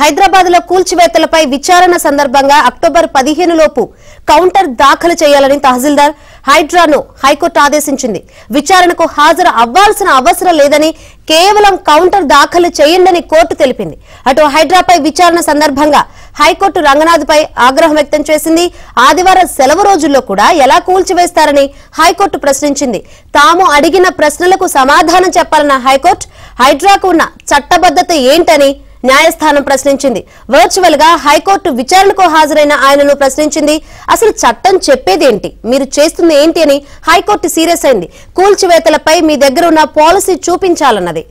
హైదరాబాద్లో కూల్చివేతలపై విచారణ సందర్భంగా అక్టోబర్ 15 లోపు కౌంటర్ దాఖలు చేయాలని తహసీల్దార్ హైడ్రాను హైకోర్టు ఆదేశించింది. విచారణకు హాజరు అవ్వాల్సిన అవసరం లేదని కేవలం కౌంటర్ దాఖలు చేయండని కోర్టు తెలిపింది. అటు హైడ్రాపై విచారణ సందర్భంగా హైకోర్టు రంగనాథ్పై ఆగ్రహం వ్యక్తం చేసింది. ఆదివారం సెలవు రోజుల్లో కూడా ఎలా కూల్చివేస్తారని హైకోర్టు ప్రశ్నించింది. తాము అడిగిన ప్రశ్నలకు సమాధానం చెప్పాలన్న హైకోర్టు హైడ్రాకు ఉన్న చట్టబద్ధత ఏంటని న్యాయస్థానం ప్రశ్నించింది. వర్చువల్ గా హైకోర్టు విచారణకు హాజరైన ఆయనను ప్రశ్నించింది. అసలు చట్టం చెప్పేదేంటి, మీరు చేస్తుంది ఏంటి అని హైకోర్టు సీరియస్ అయింది. కూల్చివేతలపై మీ దగ్గర ఉన్న పాలసీ చూపించాలన్నది.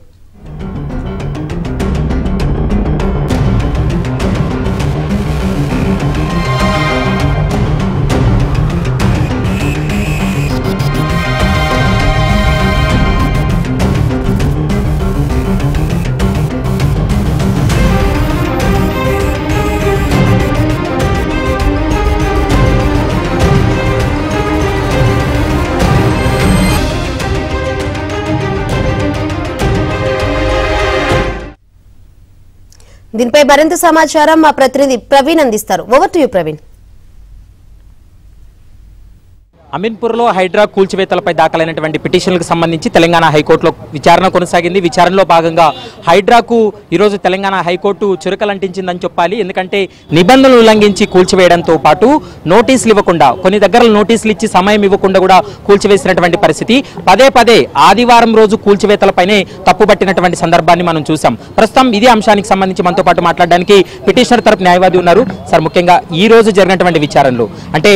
దీనిపై మరింత సమాచారం మా ప్రతినిధి ప్రవీణ్ అందిస్తారు. Over to you Praveen. అమీన్పూర్లో హైడ్రా కూల్చివేతలపై దాఖలైనటువంటి పిటిషన్లకు సంబంధించి తెలంగాణ హైకోర్టులో విచారణ కొనసాగింది. విచారణలో భాగంగా హైడ్రాకు ఈరోజు తెలంగాణ హైకోర్టు చురకలంటించిందని చెప్పాలి. ఎందుకంటే నిబంధనలు ఉల్లంఘించి కూల్చివేయడంతో పాటు నోటీసులు ఇవ్వకుండా, కొన్ని దగ్గర నోటీసులు ఇచ్చి సమయం ఇవ్వకుండా కూడా కూల్చివేసినటువంటి పరిస్థితి. పదే పదే ఆదివారం రోజు కూల్చివేతలపైనే తప్పుపట్టినటువంటి సందర్భాన్ని మనం చూసాం. ప్రస్తుతం ఇదే అంశానికి సంబంధించి మనతో పాటు మాట్లాడడానికి పిటిషనర్ తరపు న్యాయవాది ఉన్నారు. సార్, ముఖ్యంగా ఈ రోజు జరిగినటువంటి విచారణలో అంటే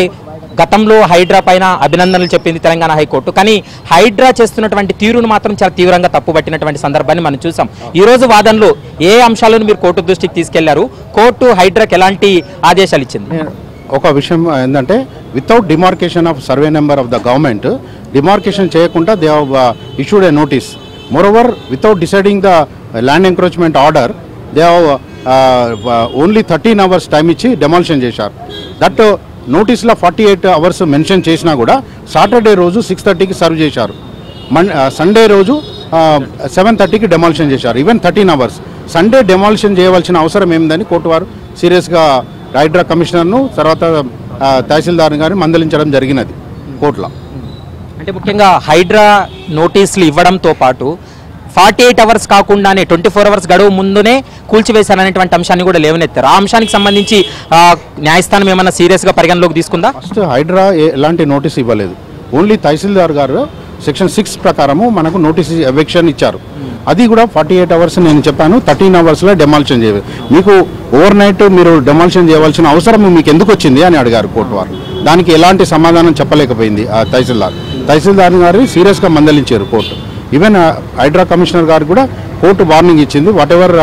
గతంలో హైడ్రా పైన అభినందనలు చెప్పింది తెలంగాణ హైకోర్టు, కానీ హైడ్రా చేస్తున్నటువంటి తీరును మాత్రం చాలా తీవ్రంగా తప్పుపట్టినటువంటి సందర్భాన్ని మనం చూసాం. ఈ రోజు వాదనలో ఏ అంశాలను మీరు కోర్టు దృష్టికి తీసుకెళ్లారు? కోర్టు హైడ్రాకి ఎలాంటి ఆదేశాలు ఇచ్చింది? ఒక విషయం ఏంటంటే, without demarcation of survey number of the government, demarcation చేయకుండా they have issued a notice. Moreover, without deciding the land encroachment order, they have only 13 hours time ఇచ్చి డెమాలిషన్ చేశారు. దట్ నోటీస్లో 48 hours మెన్షన్ చేసినా కూడా సాటర్డే రోజు 6:30కి serve చేశారు. Sunday రోజు 7:30కి డెమాలిషన్ చేశారు. Even 13 hours. సండే డెమాలిషన్ చేయవలసిన అవసరం ఏమిందని కోర్టు వారు సీరియస్గా హైడ్రా కమిషనర్ను తర్వాత తహసీల్దార్ గారిని మందలించడం జరిగినది కోర్టులో. అంటే ముఖ్యంగా హైడ్రా నోటీసులు ఇవ్వడంతో పాటు 48 hours కాకుండానే 24 hours గడువు ముందునే కూల్చివేశారనేటువంటి అంశాన్ని కూడా లేవనెత్తారు. ఆ అంశానికి సంబంధించి న్యాయస్థానం ఏమన్నా సీరియస్గా పరిగణలోకి తీసుకుందా? ఫస్ట్ హైడ్రా ఎలాంటి నోటీస్ ఇవ్వలేదు. ఓన్లీ తహసీల్దార్ గారు సెక్షన్ 6 ప్రకారము మనకు నోటీస్ ఎవెక్షన్ ఇచ్చారు. అది కూడా 48 hours నేను చెప్పాను, 13 hours డెమాలిషన్ చేయలేదు. మీకు ఓవర్ నైట్ మీరు డెమాలిషన్ చేయవలసిన అవసరం మీకు ఎందుకు వచ్చింది అని అడిగారు కోర్టు వారు. దానికి ఎలాంటి సమాధానం చెప్పలేకపోయింది ఆ తహసీల్దార్ గారిని సీరియస్గా మందలించారు కోర్టు. ఈవెన్ హైడ్రా కమిషనర్ గారు కూడా కోర్టు వార్నింగ్ ఇచ్చింది. వాట్ ఎవర్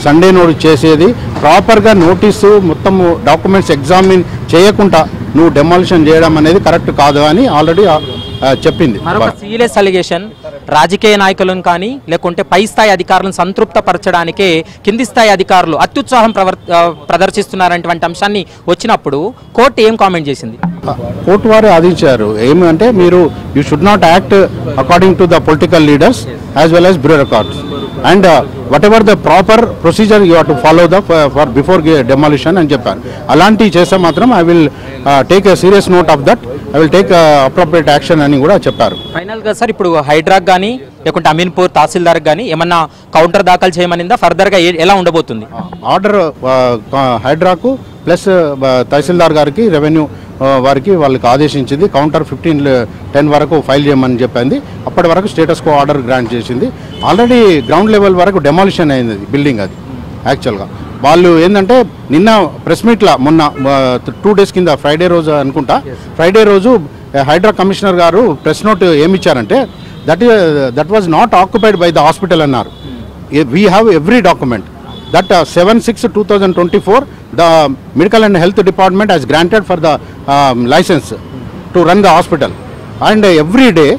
సండే నోట్ చేసేది ప్రాపర్గా నోటీసు మొత్తం డాక్యుమెంట్స్ ఎగ్జామిన్ చేయకుండా నువ్వు డెమాలిషన్ చేయడం అనేది కరెక్ట్ కాదు అని ఆల్రెడీ చెప్పింది. మరొక సీరియస్ అలిగేషన్, రాజకీయ నాయకులను కానీ లేకుంటే పై స్థాయి అధికారులను సంతృప్తపరచడానికే కింది స్థాయి అధికారులు అత్యుత్సాహం ప్రదర్శిస్తున్నారనేటువంటి అంశాన్ని వచ్చినప్పుడు కోర్టు ఏం కామెంట్ చేసింది? కోర్టు వారు ఆదేశించారు ఏమంటే, మీరు you should not act according to the political leaders as well as bureaucrats and whatever the proper procedure you have to follow for before demolition అని చెప్పాను. అలాంటివి చేస్తే మాత్రం I will take a serious note of that, I will take appropriate action అని కూడా చెప్పారు. ఫైనల్గా sir, ఇప్పుడు హైడ్రాక్ కానీ లేకుంటే అమీన్పూర్ తహసీల్దార్ కానీ ఏమన్నా కౌంటర్ దాఖలు చేయమనిందా? ఫర్దర్గా ఎలా ఉండబోతుంది? ఆర్డర్ హైడ్రాకు ప్లస్ తహసీల్దార్ గారికి రెవెన్యూ వారికి వాళ్ళకి ఆదేశించింది. కౌంటర్ 15-10 వరకు ఫైల్ చేయమని చెప్పింది. అప్పటి వరకు స్టేటస్ కో ఆర్డర్ గ్రాంట్ చేసింది. ఆల్రెడీ గ్రౌండ్ లెవెల్ వరకు డెమాలిషన్ అయింది బిల్డింగ్. అది యాక్చువల్గా వాళ్ళు ఏంటంటే నిన్న ప్రెస్ మీట్లో మొన్న 2 days కింద ఫ్రైడే రోజు అనుకుంటా, ఫ్రైడే రోజు Hydraa commissioner garu press note ఏమిచ్చారంటే, that was not occupied by the hospital అన్నారు. We have every document that 7/6/2024 the medical and health department has granted for the license to run the hospital, and every day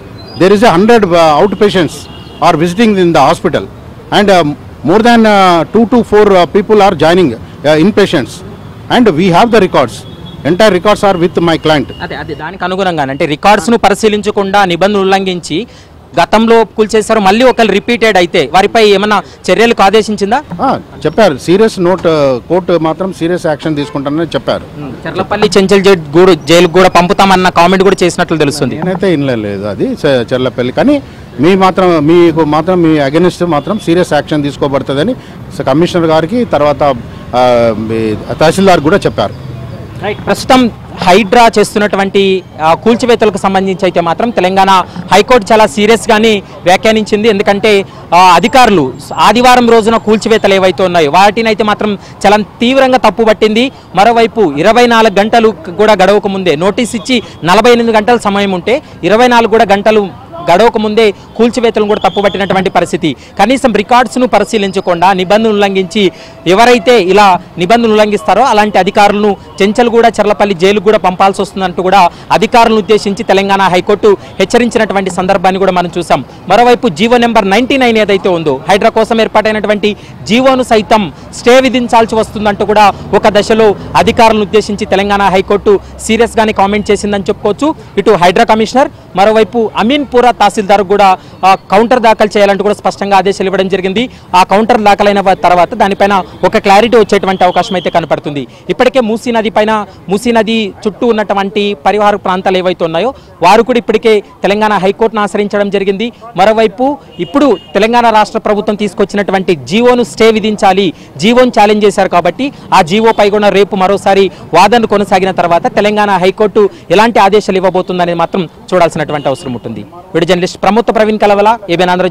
there is 100 outpatients are visiting in the hospital, and more than 2 to 4 people are joining inpatients, and we have the records. Entire records are with my client. అదే దానికి అనుగుణంగా అంటే records ను పరిశీలించకుండా నిబంధనలు ఉల్లంఘించి గతంలో కూల్చేశారు, మళ్ళీ ఒకళ్ళు రిపీటెడ్ అయితే వారిపై ఏమైనా చర్యలకు ఆదేశించిందా? చెప్పారు, సీరియస్ నోట్, కోర్టు మాత్రం సీరియస్ యాక్షన్ తీసుకుంటానని చెప్పారు. చర్లపల్లి చెంచల్ జైలుకు కూడా పంపుతామన్న కామెంట్ కూడా చేసినట్లు తెలుస్తుంది. నేనైతే వినలేదు అది చెర్లపల్లి, కానీ మీ అగెనిస్ట్ మాత్రం సీరియస్ యాక్షన్ తీసుకోబడుతుందని కమిషనర్ గారికి తర్వాత తహసీల్దార్ కూడా చెప్పారు. ప్రస్తుతం హైడ్రా చేస్తున్నటువంటి కూల్చివేతలకు సంబంధించి అయితే మాత్రం తెలంగాణ హైకోర్టు చాలా సీరియస్గానే వ్యాఖ్యానించింది. ఎందుకంటే అధికారులు ఆదివారం రోజున కూల్చివేతలు ఏవైతే ఉన్నాయో వాటిని అయితే మాత్రం చాలా తీవ్రంగా తప్పుపట్టింది. మరోవైపు 24 గంటలు కూడా గడవక ముందే నోటీస్ ఇచ్చి 48 గంటల సమయం ఉంటే 24 కూడా గంటలు గడవక ముందే కూల్చివేతలను కూడా తప్పుపట్టినటువంటి పరిస్థితి. కనీసం రికార్డ్స్ను పరిశీలించకుండా నిబంధనలు ఉల్లంఘించి ఎవరైతే ఇలా నిబంధనలు ఉల్లంఘిస్తారో అలాంటి అధికారులను చెంచల్గూడ చర్లపల్లి జైలుకు కూడా పంపాల్సి వస్తుందంటూ కూడా అధికారులను ఉద్దేశించి తెలంగాణ హైకోర్టు హెచ్చరించినటువంటి సందర్భాన్ని కూడా మనం చూసాం. మరోవైపు జీవో నెంబర్ 99 ఏదైతే ఉందో హైడ్రా కోసం ఏర్పాటైనటువంటి జీవోను సైతం స్టే విధించాల్సి వస్తుందంటూ కూడా ఒక దశలో అధికారులను ఉద్దేశించి తెలంగాణ హైకోర్టు సీరియస్గానే కామెంట్ చేసిందని చెప్పుకోవచ్చు. ఇటు హైడ్రా కమిషనర్, మరోవైపు అమీన్పుర తహసీల్దార్ కూడా కౌంటర్ దాఖలు చేయాలంటూ కూడా స్పష్టంగా ఆదేశాలు ఇవ్వడం జరిగింది. ఆ కౌంటర్ దాఖలైన తర్వాత దానిపైన ఒక క్లారిటీ వచ్చేటువంటి అవకాశం అయితే కనపడుతుంది. ఇప్పటికే మూసీ నది చుట్టూ ఉన్నటువంటి పరివార ప్రాంతాలు ఏవైతే ఉన్నాయో వారు కూడా ఇప్పటికే తెలంగాణ హైకోర్టును ఆశ్రయించడం జరిగింది. మరోవైపు ఇప్పుడు తెలంగాణ రాష్ట్ర ప్రభుత్వం తీసుకొచ్చినటువంటి జీవోను స్టే విధించాలి, జీవోను ఛాలెంజ్ చేశారు కాబట్టి ఆ జీవోపై కూడా రేపు మరోసారి వాదనలు కొనసాగిన తర్వాత తెలంగాణ హైకోర్టు ఎలాంటి ఆదేశాలు ఇవ్వబోతుందనేది మాత్రం చూడాల్సినటువంటి అవసరం ఉంటుంది. Video journalist Pramod Praveen Kalavala, ABN Andhra Jyothi.